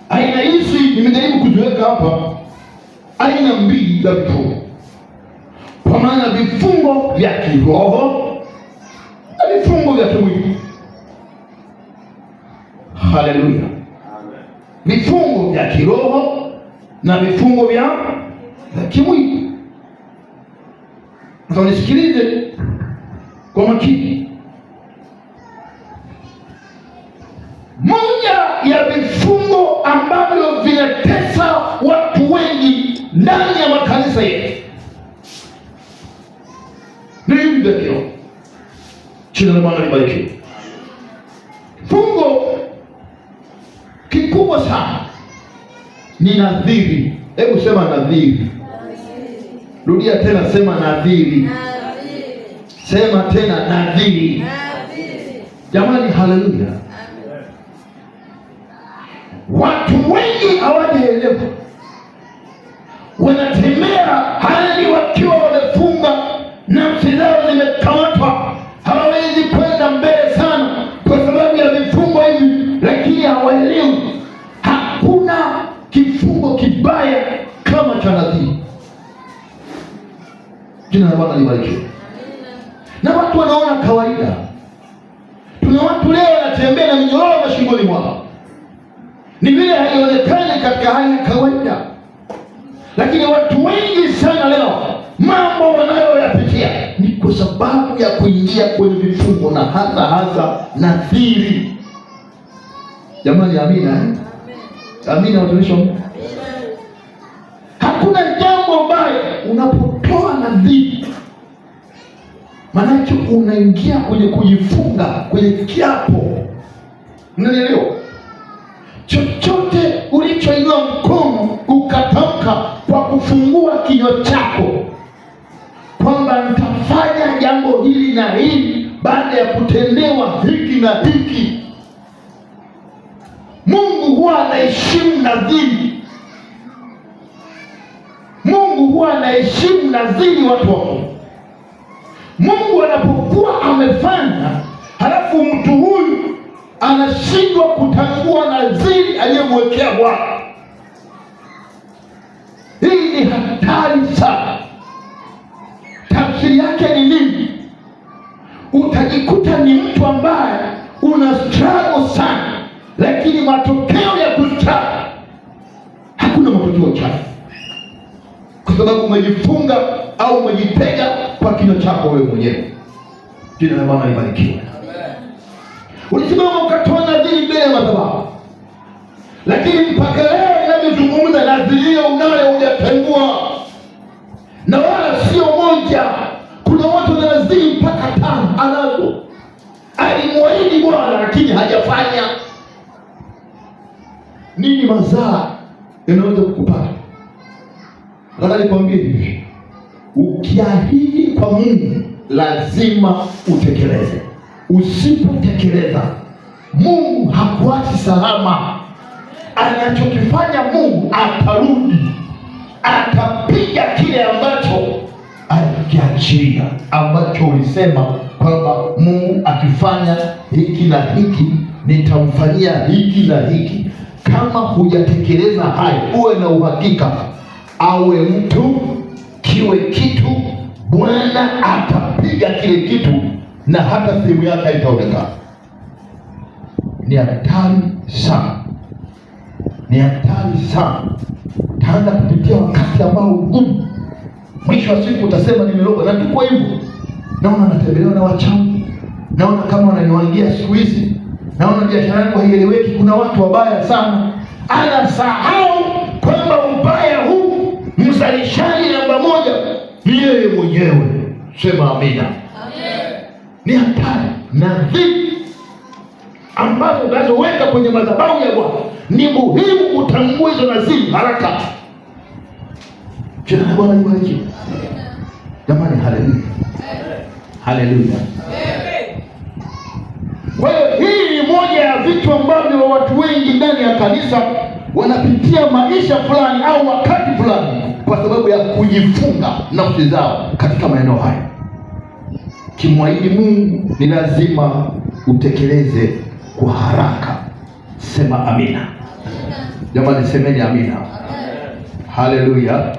Aina hizi nimejaribu kuziweka hapa, aina mbili za vifungo, kwa maana vifungo vya kiroho na vifungo vya kimwili. Haleluya! Vifungo vya kiroho na vifungo vya kimwili. Sasa nisikilize kwa makini. Moja ya vifungo ambavyo vinatesa watu wengi ndani ya makanisa yetu ni hivi vya kiroho. Jina la Bwana libarikiwe. Fungo kikubwa sana ni nadhiri. Hebu sema nadhiri. Rudia tena, sema nadhiri. Sema tena nadhiri. Jamani, haleluya. Watu wengi hawajaelewa, wanatembea hali wakiwa wamefunga, nafsi zao zimekamatwa, hawawezi kwenda mbele sana kwa sababu ya vifungo hivi, lakini hawaelewi hakuna kifungo kibaya kama cha nadhiri. Jina la Bwana libarikiwe. Na watu wanaona kawaida. Tuna watu leo wanatembea na minyororo mashingoni mwao, ni vile haionekani katika hali ya kawaida, lakini watu wengi sana leo mambo wanayoyapitia ni kwa sababu ya kuingia kwenye vifungo na hasa nadhiri. Jamani, amina. Amina watumishi wa Mungu. Hakuna jambo baya unapotoa nadhiri, maanake unaingia kwenye kujifunga, kwenye kiapo. Unanielewa? Chochote ulichoinua mkono ukatamka kwa kufungua kinywa chako kwamba nitafanya jambo hili na hili baada ya kutendewa hiki na hiki, Mungu huwa anaheshimu nadhiri. Mungu huwa anaheshimu nadhiri, watu wa Mungu. Mungu anapokuwa amefanya halafu mtu huyu anashindwa kutangua nadhiri aliyemwekea Bwana, hii ni hatari sana. Tafsiri yake ni nini? Utajikuta ni mtu ambaye una struggle sana, lakini matokeo ya kustruggle hakuna matokeo chanya, kwa sababu umejifunga au umejitega kwa kinywa chako wewe mwenyewe. Jina la Bwana libarikiwe. Ulisimama ukatoa nadhiri mbele ya madhabahu, lakini mpaka leo inavyozungumza nadhiri hiyo unayo hujatengua, na wala sio moja. Kuna watu wana nadhiri mpaka 5 anazo, alimwahidi Bwana lakini hajafanya. Nini mazaa yanaweza kukupata? Nataka nikwambie hivi, ukiahidi kwa Mungu lazima utekeleze. Usipotekeleza, Mungu hakuachi salama. Anachokifanya Mungu, atarudi, atapiga kile ambacho alikiachilia, ambacho ulisema kwamba Mungu akifanya hiki na hiki nitamfanyia hiki na hiki. Kama hujatekeleza hayo, uwe na uhakika, awe mtu kiwe kitu, Bwana atapiga kile kitu na hata sehemu yake haitaonekana. Ni hatari sana, ni hatari sana. Taanza kupitia wakati ambao ugumu, mwisho wa siku utasema nimeroga. Na tuko hivyo, naona natembelewa na wachawi, naona kama wananiwangia siku hizi, naona biashara yangu haieleweki. Kuna watu wabaya sana, anasahau kwamba ubaya huu mzalishaji namba 1 ni yeye mwenyewe. Sema amina. Ni hatari. Nadhiri ambazo unazoweka kwenye madhabahu ya Bwana ni muhimu utambue hizo nadhiri haraka. Jina la Bwana libarikiwe. Jamani, haleluya. Haleluya. Kwa hiyo hii ni moja ya vitu ambavyo watu wengi ndani ya kanisa wanapitia maisha fulani au wakati fulani kwa sababu ya kujifunga nafsi zao katika maeneo haya. Kimwahidi Mungu ni lazima utekeleze kwa haraka. Sema amina. Jamani, semeni amina. Haleluya.